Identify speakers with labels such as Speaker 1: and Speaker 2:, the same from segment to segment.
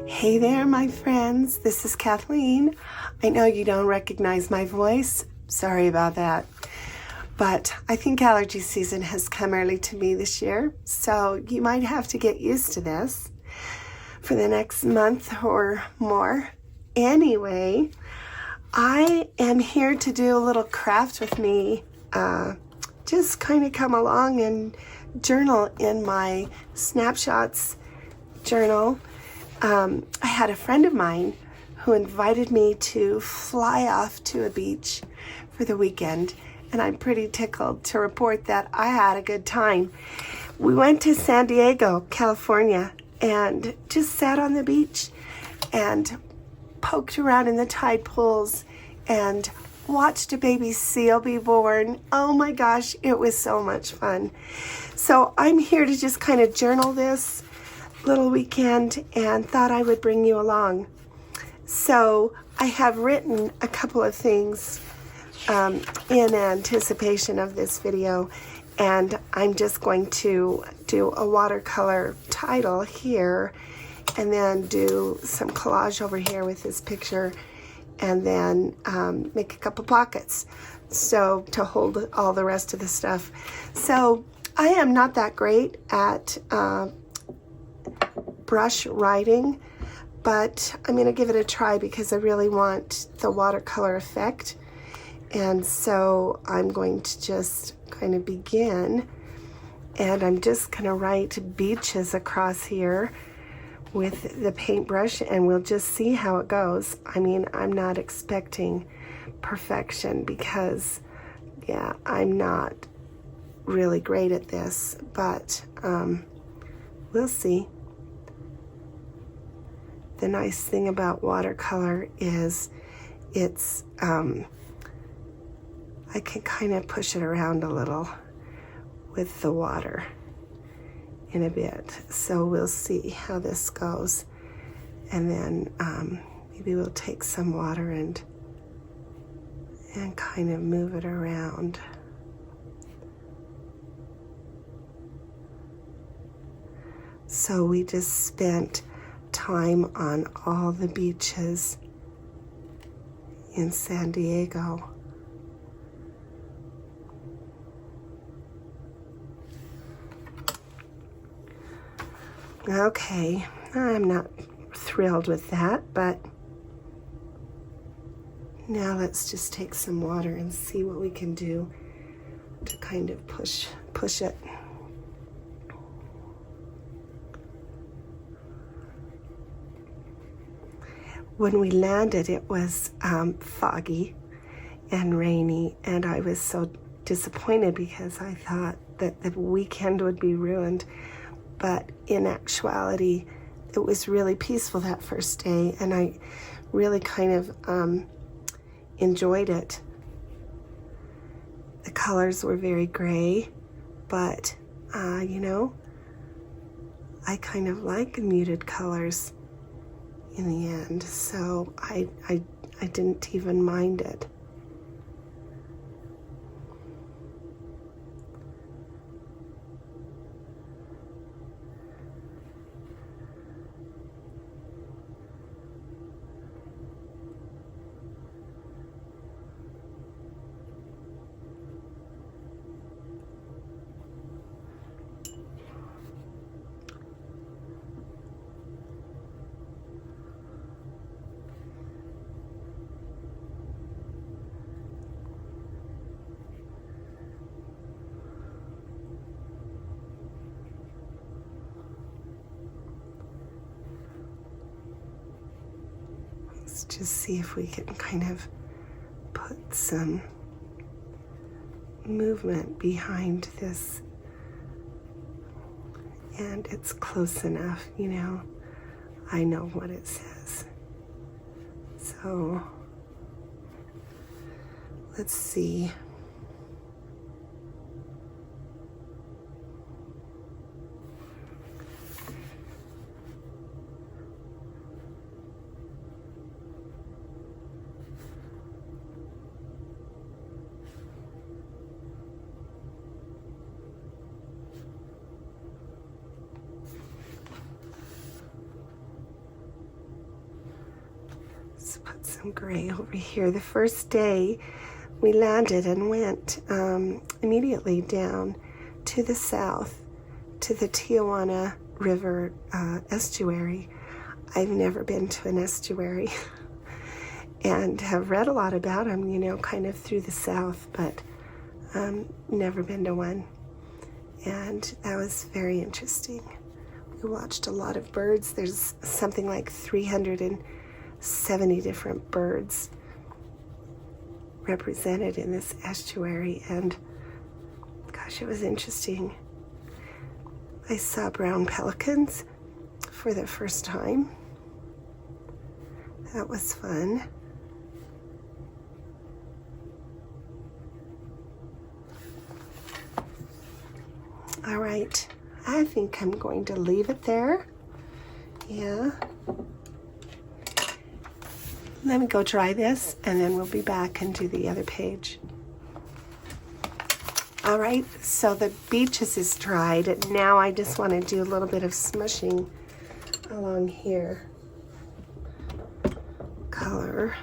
Speaker 1: Hey there, my friends. This is Kathleen. I know you don't recognize my voice. Sorry about that. But I think allergy season has come early to me this year, so you might have to get used to this for the next month or more. Anyway, I am here to do a little craft with me. Just kind of come along and journal in my snapshots journal. I had a friend of mine who invited me to fly off to a beach for the weekend, and I'm pretty tickled to report that I had a good time. We went to San Diego, California, and just sat on the beach and poked around in the tide pools and watched a baby seal be born. Oh my gosh, it was so much fun. So I'm here to just kind of journal this little weekend and thought I would bring you along. So I have written a couple of things in anticipation of this video, and I'm just going to do a watercolor title here and then do some collage over here with this picture, and then make a couple pockets so to hold all the rest of the stuff. So I am not that great at brush writing, but I'm going to give it a try because I really want the watercolor effect. And so I'm going to just kind of begin, and I'm just going to write beaches across here with the paintbrush, and we'll just see how it goes. I mean, I'm not expecting perfection because, yeah, I'm not really great at this, but we'll see. The nice thing about watercolor is it's, I can kind of push it around a little with the water in a bit. So we'll see how this goes. And then maybe we'll take some water and kind of move it around. So we just spent time on all the beaches in San Diego. Okay, I'm not thrilled with that, but now let's just take some water and see what we can do to kind of push it. When we landed, it was foggy and rainy, and I was so disappointed because I thought that the weekend would be ruined. But in actuality, it was really peaceful that first day, and I really kind of enjoyed it. The colors were very gray, but you know, I kind of like muted colors in the end, so I didn't even mind it. Let's just see if we can kind of put some movement behind this. And it's close enough, you know. I know what it says. So let's see. Let's put some gray over here. The first day we landed and went immediately down to the south to the Tijuana River estuary. I've never been to an estuary and have read a lot about them, you know, kind of through the south, but never been to one. And that was very interesting. We watched a lot of birds. There's something like 370 different birds represented in this estuary, and gosh, it was interesting. I saw brown pelicans for the first time. That was fun. All right, I think I'm going to leave it there. Yeah. Let me go try this, and then we'll be back and do the other page. All right, so the beaches is dried, and now I just want to do a little bit of smushing along here. Color.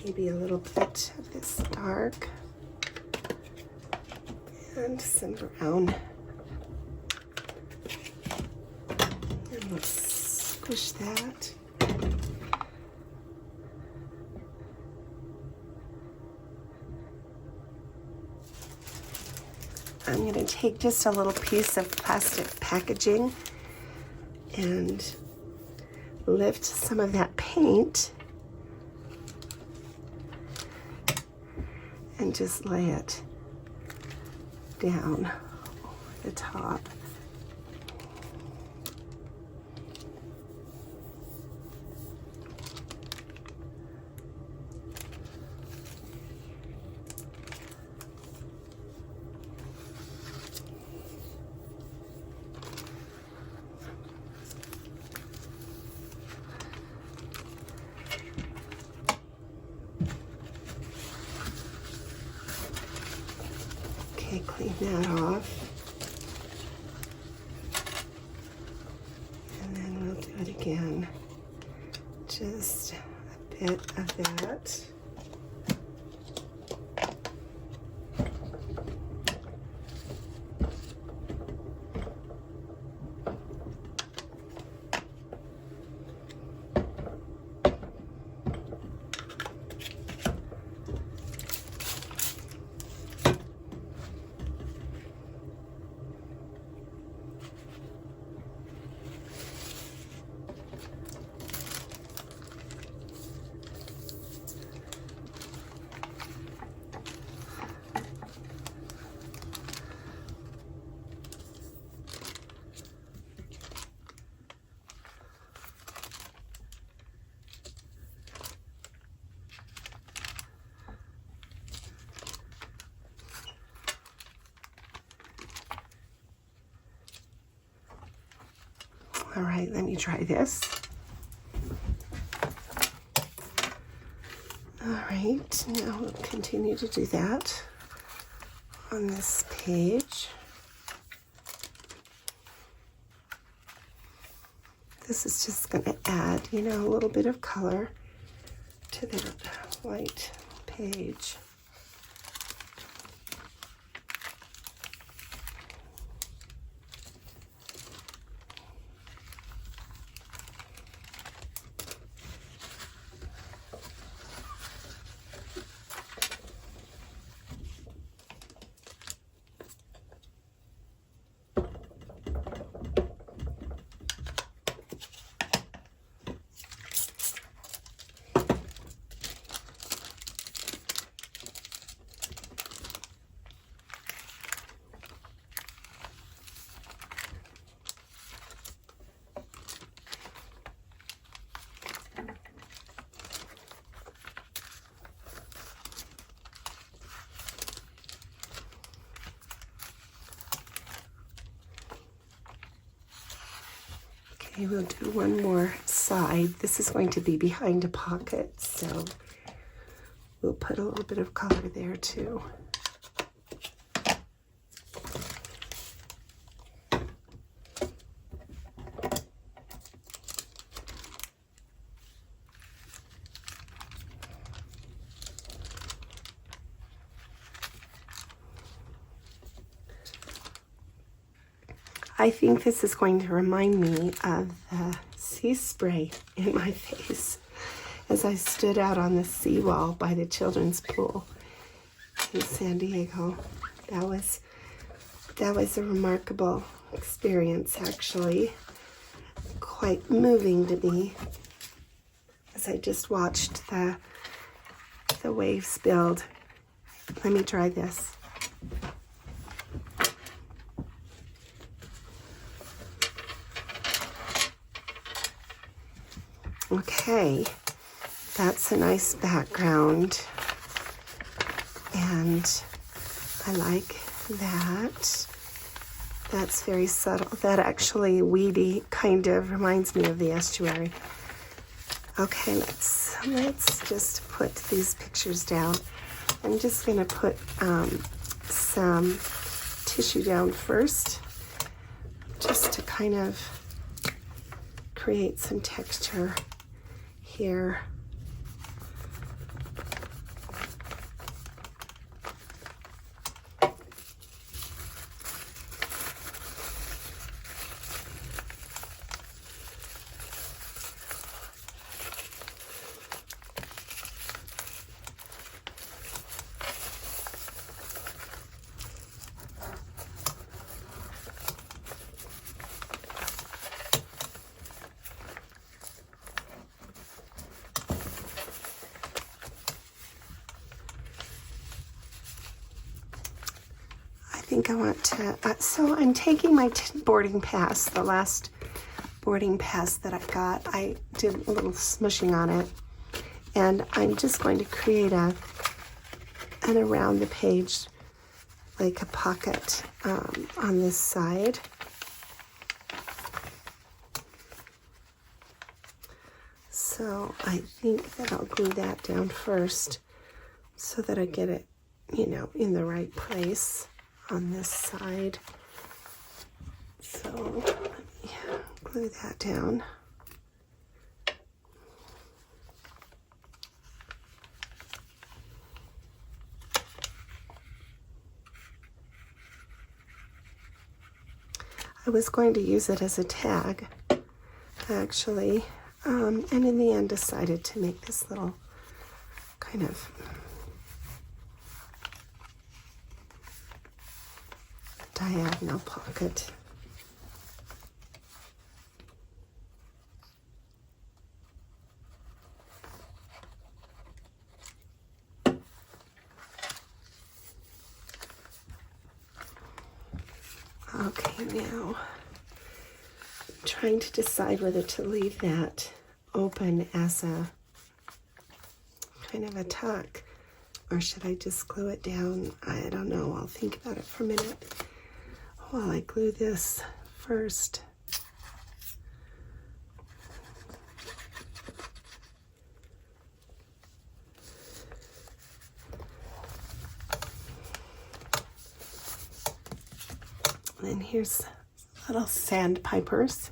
Speaker 1: Maybe a little bit of this dark and some brown. And let's squish that. I'm going to take just a little piece of plastic packaging and lift some of that paint and just lay it down over the top. Clean that off, and then we'll do it again. Just a bit of that. All right, let me try this. All right, now we'll continue to do that on this page. This is just going to add, you know, a little bit of color to that white page. Okay, we'll do one more side. This is going to be behind a pocket, so we'll put a little bit of color there too. I think this is going to remind me of the sea spray in my face as I stood out on the seawall by the children's pool in San Diego. That was a remarkable experience, actually. Quite moving to me as I just watched the waves build. Let me try this. Okay, that's a nice background, and I like that. That's very subtle. That actually weedy kind of reminds me of the estuary. Okay, let's just put these pictures down. I'm just gonna put some tissue down first, just to kind of create some texture here. I think I want to, so I'm taking my boarding pass, the last boarding pass that I got. I did a little smushing on it, and I'm just going to create an around the page, like a pocket on this side. So I think that I'll glue that down first so that I get it, you know, in the right place on this side. So let me glue that down. I was going to use it as a tag, actually, and in the end decided to make this little kind of diagonal pocket. Okay, now I'm trying to decide whether to leave that open as a kind of a tuck, or should I just glue it down? I don't know. I'll think about it for a minute while I glue this first. And here's little sandpipers.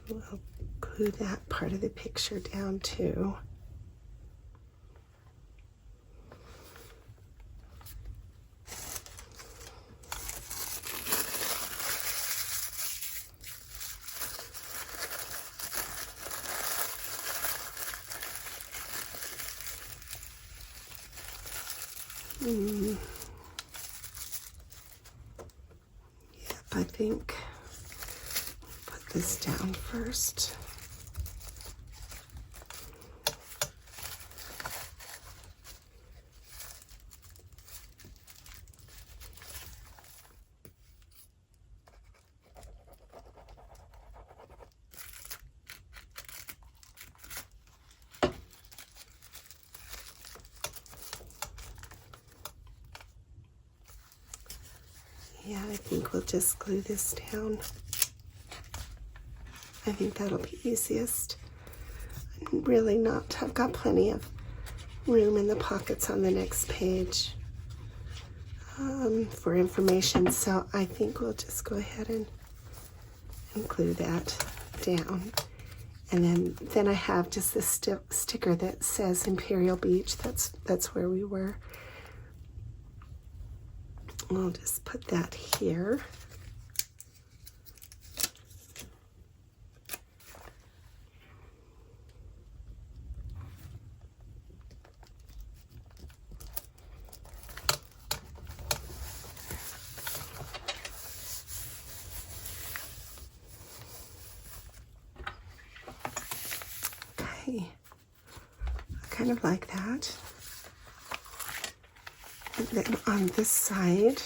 Speaker 1: We'll glue that part of the picture down too. Yep, I think put this down first. Yeah, I think we'll just glue this down. I think that'll be easiest. Really not, I've got plenty of room in the pockets on the next page for information, so I think we'll just go ahead and glue that down. And then I have just this sticker that says Imperial Beach. That's where we were. I'll just put that here. kind of like that. And then on this side,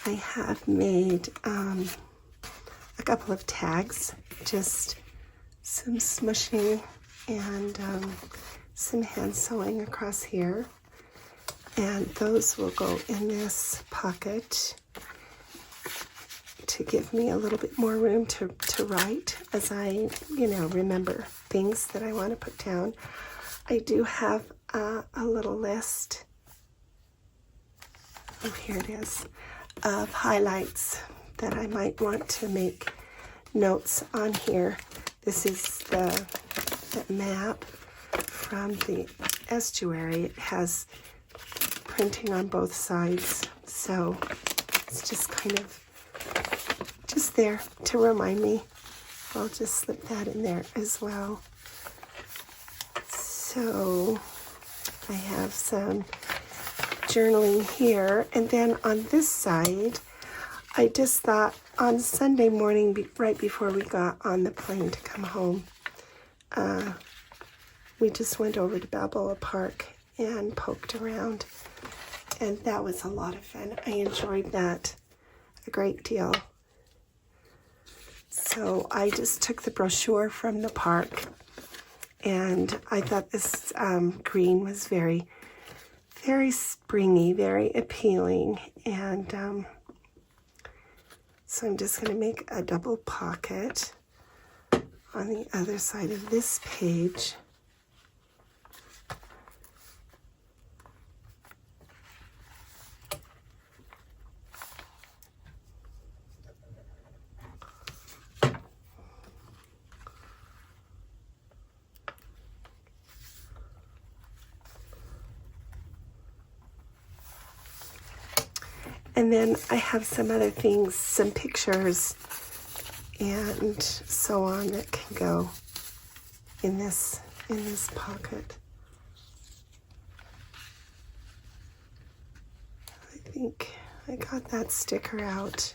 Speaker 1: I have made a couple of tags, just some smushing and some hand sewing across here. And those will go in this pocket to give me a little bit more room to write as I, remember things that I want to put down. I do have a little list, oh, here it is, of highlights that I might want to make notes on here. This is the map from the estuary. It has printing on both sides, so it's just kind of just there to remind me. I'll just slip that in there as well. So I have some journaling here, and then on this side, I just thought on Sunday morning, right before we got on the plane to come home, we just went over to Balboa Park and poked around, and that was a lot of fun. I enjoyed that a great deal. So I just took the brochure from the park, and I thought this green was very, very springy, very appealing, and so I'm just going to make a double pocket on the other side of this page. And then I have some other things, some pictures and so on that can go in this pocket. I think I got that sticker out.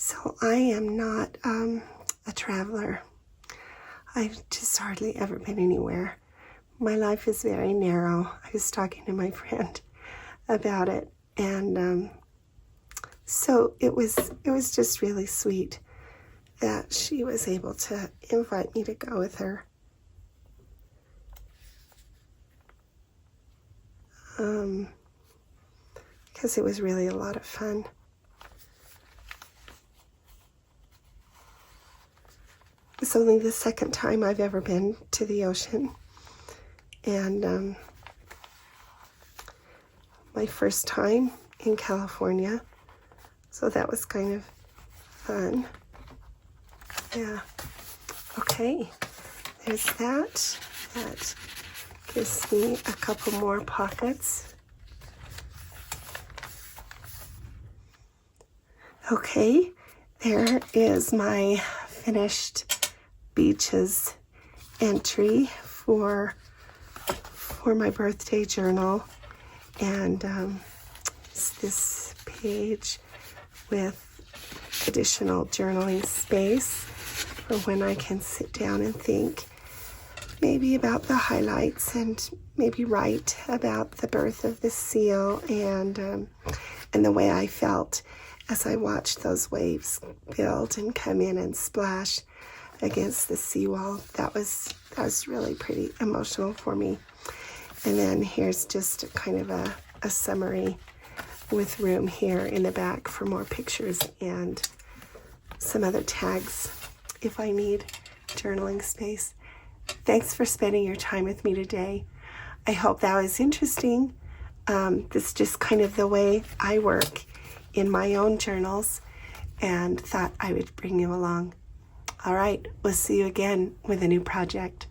Speaker 1: So I am not a traveler. I've just hardly ever been anywhere. My life is very narrow. I was talking to my friend about it, and so it was just really sweet that she was able to invite me to go with her. Because it was really a lot of fun. It's only the second time I've ever been to the ocean, and my first time in California, so that was kind of fun. Yeah. Okay, there's that. That gives me a couple more pockets. Okay, there is my finished beaches entry for my birthday journal, And it's this page with additional journaling space for when I can sit down and think maybe about the highlights and maybe write about the birth of the seal and the way I felt as I watched those waves build and come in and splash against the seawall. That was really pretty emotional for me. And then here's just kind of a summary with room here in the back for more pictures and some other tags if I need journaling space. Thanks for spending your time with me today. I hope that was interesting. This is just kind of the way I work in my own journals, and thought I would bring you along. All right, we'll see you again with a new project.